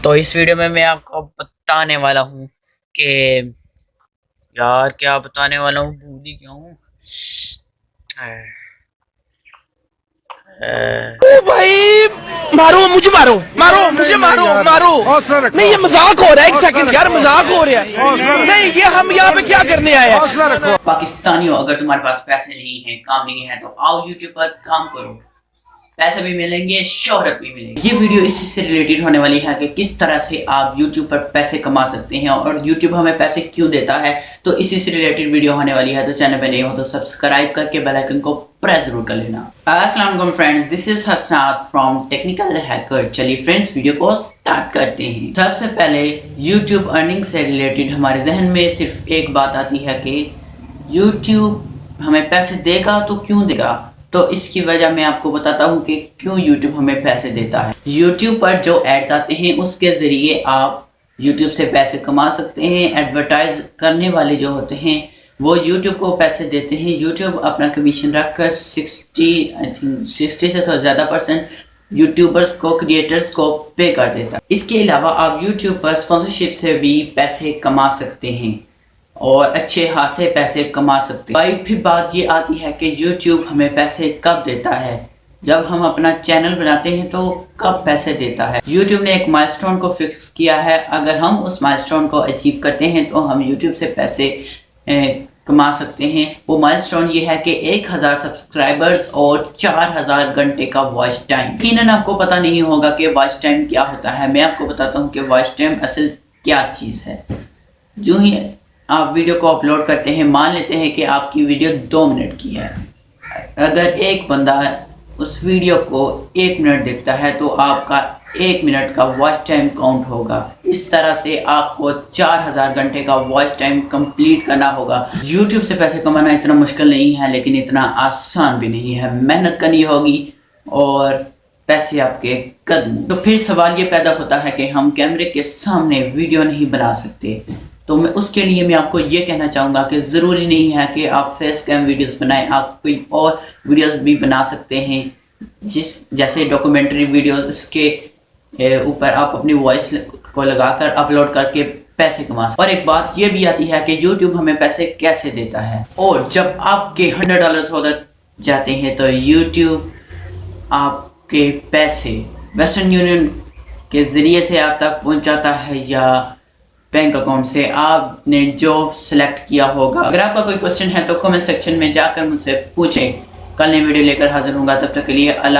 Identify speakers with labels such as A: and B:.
A: تو اس ویڈیو میں میں آپ کو بتانے والا ہوں کہ یار کیا بتانے والا ہوں بھول ہی گیا ہوں.
B: بھائی مارو مجھے مارو مارو مجھے مارو مارو نہیں یہ مذاق ہو رہا ہے. ایک سیکنڈ یار مذاق ہو رہا ہے. نہیں یہ ہم یہاں پہ کیا کرنے آئے ہیں.
A: پاکستانیوں اگر تمہارے پاس پیسے نہیں ہیں کام نہیں ہے تو آؤ یوٹیوب پر کام کرو. پیسے بھی ملیں گے شہرت بھی ملے گی. یہ ویڈیو اسی سے ریلیٹڈ ہونے والی ہے کہ کس طرح سے آپ یوٹیوب پر پیسے کما سکتے ہیں اور یوٹیوب ہمیں پیسے کیوں دیتا ہے. تو اسی سے ریلیٹڈ ویڈیو ہونے والی ہے. تو چینل پہ نہیں ہو تو سبسکرائب کر کے بیل آئیکن کو پریس ضرور کر لینا. السلام علیکم friends, this is Hasnat from technical hacker. چلیے فرینڈز ویڈیو کو سٹارٹ کرتے ہیں. سب سے پہلے یوٹیوب ارننگ سے ریلیٹڈ ہمارے ذہن میں صرف ایک بات آتی ہے کہ یوٹیوب ہمیں پیسے دے گا تو کیوں دے گا. تو اس کی وجہ میں آپ کو بتاتا ہوں کہ کیوں یوٹیوب ہمیں پیسے دیتا ہے. یوٹیوب پر جو ایڈز آتے ہیں اس کے ذریعے آپ یوٹیوب سے پیسے کما سکتے ہیں. ایڈورٹائز کرنے والے جو ہوتے ہیں وہ یوٹیوب کو پیسے دیتے ہیں. یوٹیوب اپنا کمیشن رکھ کر 60 سے تو زیادہ % یوٹیوبرز کو کریٹرز کو پے کر دیتا ہے. اس کے علاوہ آپ یوٹیوب پر اسپانسرشپ سے بھی پیسے کما سکتے ہیں اور اچھے خاصے پیسے کما سکتے ہیں. پھر بات یہ آتی ہے کہ یوٹیوب ہمیں پیسے کب دیتا ہے. جب ہم اپنا چینل بناتے ہیں تو کب پیسے دیتا ہے. یوٹیوب نے ایک مائلسٹون کو فکس کیا ہے. اگر ہم اس مائلسٹون کو اچیو کرتے ہیں تو ہم یوٹیوب سے پیسے کما سکتے ہیں. وہ مائلسٹون یہ ہے کہ 1000 سبسکرائبرز اور 4000 گھنٹے کا واچ ٹائم. یقیناً آپ کو پتہ نہیں ہوگا کہ واچ ٹائم کیا ہوتا ہے. میں آپ کو بتاتا ہوں کہ واچ ٹائم اصل کیا چیز ہے. جو ہی آپ ویڈیو کو اپلوڈ کرتے ہیں, مان لیتے ہیں کہ آپ کی ویڈیو 2 منٹ کی ہے. اگر ایک بندہ اس ویڈیو کو 1 منٹ دیکھتا ہے تو آپ کا 1 منٹ کا واچ ٹائم کاؤنٹ ہوگا. اس طرح سے آپ کو 4000 گھنٹے کا واچ ٹائم کمپلیٹ کرنا ہوگا. یوٹیوب سے پیسے کمانا اتنا مشکل نہیں ہے لیکن اتنا آسان بھی نہیں ہے. محنت کرنی ہوگی اور پیسے آپ کے قدم. تو پھر سوال یہ پیدا ہوتا ہے کہ ہم کیمرے کے سامنے ویڈیو نہیں بنا سکتے. تو میں اس کے لیے میں آپ کو یہ کہنا چاہوں گا کہ ضروری نہیں ہے کہ آپ فیس کیم ویڈیوز بنائیں. آپ کوئی اور ویڈیوز بھی بنا سکتے ہیں جیسے ڈاکومنٹری ویڈیوز. اس کے اوپر آپ اپنی وائس کو لگا کر اپلوڈ کر کے پیسے کما سکتے. اور ایک بات یہ بھی آتی ہے کہ یوٹیوب ہمیں پیسے کیسے دیتا ہے. اور جب آپ کے $100 ہو جاتے ہیں تو یوٹیوب آپ کے پیسے ویسٹرن یونین کے ذریعے سے آپ تک پہنچاتا ہے یا بینک اکاؤنٹ سے, آپ نے جو سلیکٹ کیا ہوگا. اگر آپ کا کوئی کوسچن ہے تو کمنٹ سیکشن میں جا کر مجھ سے پوچھیں. کل نئی ویڈیو لے کر حاضر ہوں گا. تب تک کے لیے اللہ.